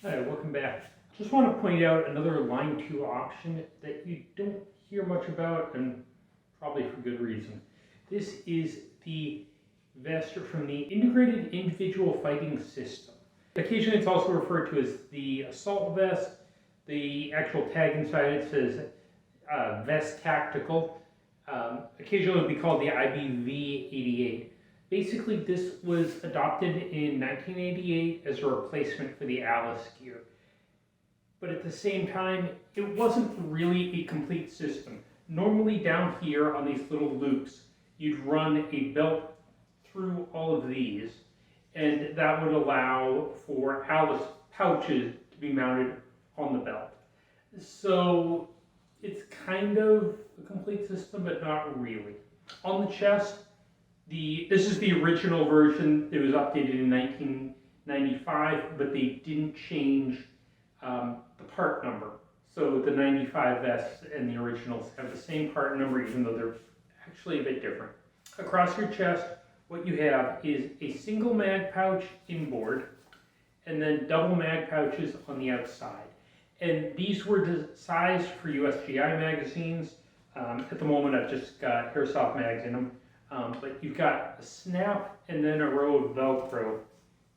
Hi, welcome back. Just want to point out another line 2 option that you don't hear much about, and probably for good reason. This is the vest from the Integrated Individual Fighting System. Occasionally it's also referred to as the assault vest. The actual tag inside it says vest tactical. Occasionally it will be called the IBV-88. Basically, this was adopted in 1988 as a replacement for the Alice gear. But at the same time, it wasn't really a complete system. Normally down here on these little loops, you'd run a belt through all of these, and that would allow for Alice pouches to be mounted on the belt. So it's kind of a complete system, but not really. On the chest, this is the original version. It was updated in 1995, but they didn't change the part number. So the 95 vests and the originals have the same part number, even though they're actually a bit different. Across your chest, what you have is a single mag pouch inboard, and then double mag pouches on the outside. And these were sized for USGI magazines. At the moment, I've just got airsoft mags in them. But you've got a snap and then a row of Velcro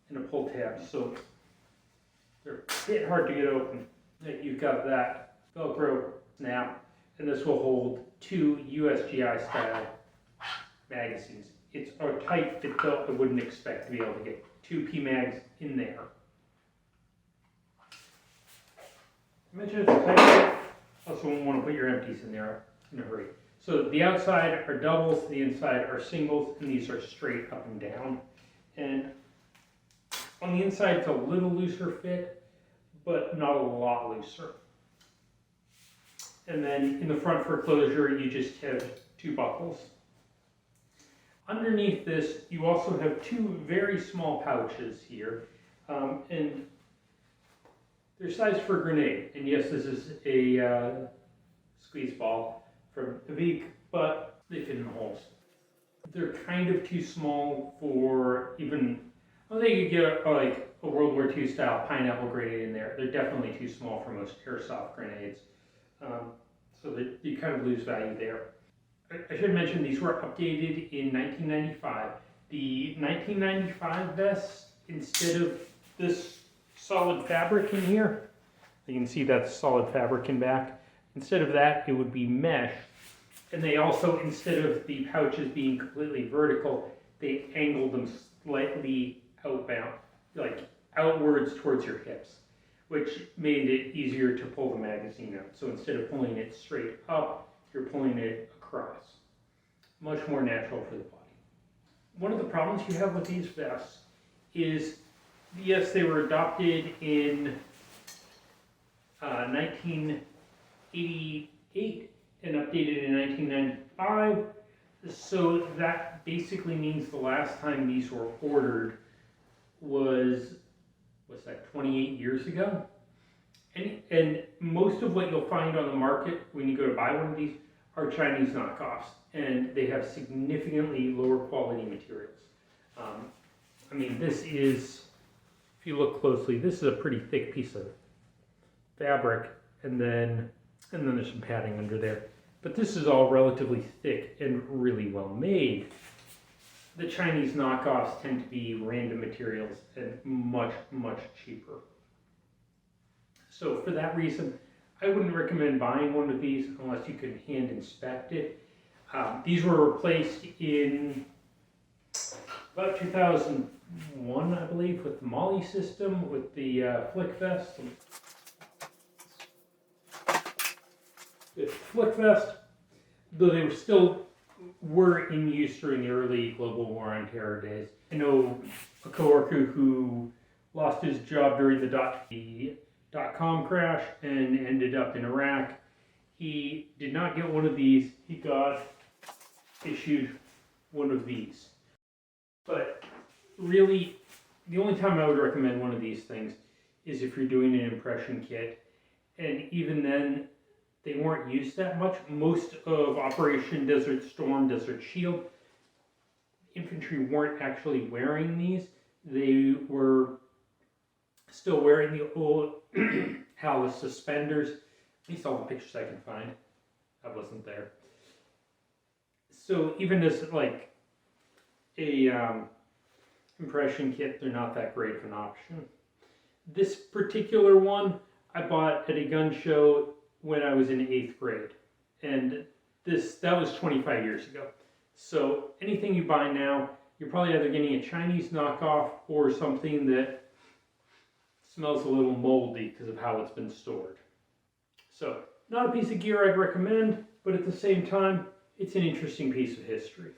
and a pull tab. So they're a bit hard to get open. You've got that Velcro snap, and this will hold 2 USGI style magazines. It's a tight fit belt. I wouldn't expect to be able to get 2 PMags in there. I mentioned it's a tight fit. Also won't want to put your empties in there in a hurry. So the outside are doubles, the inside are singles, and these are straight up and down. And on the inside, it's a little looser fit, but not a lot looser. And then in the front for closure, you just have 2 buckles. Underneath this, you also have 2 very small pouches here, and they're sized for a grenade. And yes, this is a squeeze ball from Avic, but they fit in the holes. They're kind of too small for even, well, they could get like a World War II style pineapple grenade in there. They're definitely too small for most airsoft grenades. So that you kind of lose value there. I should mention these were updated in 1995. The 1995 vest, instead of this solid fabric in here, you can see that's solid fabric in back. Instead of that, it would be mesh. And they also, instead of the pouches being completely vertical, they angled them slightly outbound, like outwards towards your hips, which made it easier to pull the magazine out. So instead of pulling it straight up, you're pulling it across. Much more natural for the body. One of the problems you have with these vests is, yes, they were adopted in 1988 and updated in 1995. So that basically means the last time these were ordered was, what's that, 28 years ago? And most of what you'll find on the market when you go to buy one of these are Chinese knockoffs, and they have significantly lower quality materials. I mean, this is, if you look closely, this is a pretty thick piece of fabric, and then there's some padding under there. But this is all relatively thick and really well made. The Chinese knockoffs tend to be random materials and much, much cheaper. So for that reason, I wouldn't recommend buying one of these unless you can hand inspect it. These were replaced in about 2001, I believe, with the Molly system, with the flick vest. The flick vest, though they were in use during the early global war on terror days. I know a coworker who lost his job during the dot-com crash and ended up in Iraq. He did not get one of these. He got issued one of these. But really, the only time I would recommend one of these things is if you're doing an impression kit. And even then, they weren't used that much. Most of Operation Desert Storm, Desert Shield, infantry weren't actually wearing these. They were Still wearing the old Hallis suspenders. At least all the pictures I can find. I wasn't there. So even as like a compression kit, they're not that great of an option. This particular one I bought at a gun show when I was in 8th grade. And that was 25 years ago. So anything you buy now, you're probably either getting a Chinese knockoff or something that smells a little moldy because of how it's been stored. So, not a piece of gear I'd recommend, but at the same time, it's an interesting piece of history.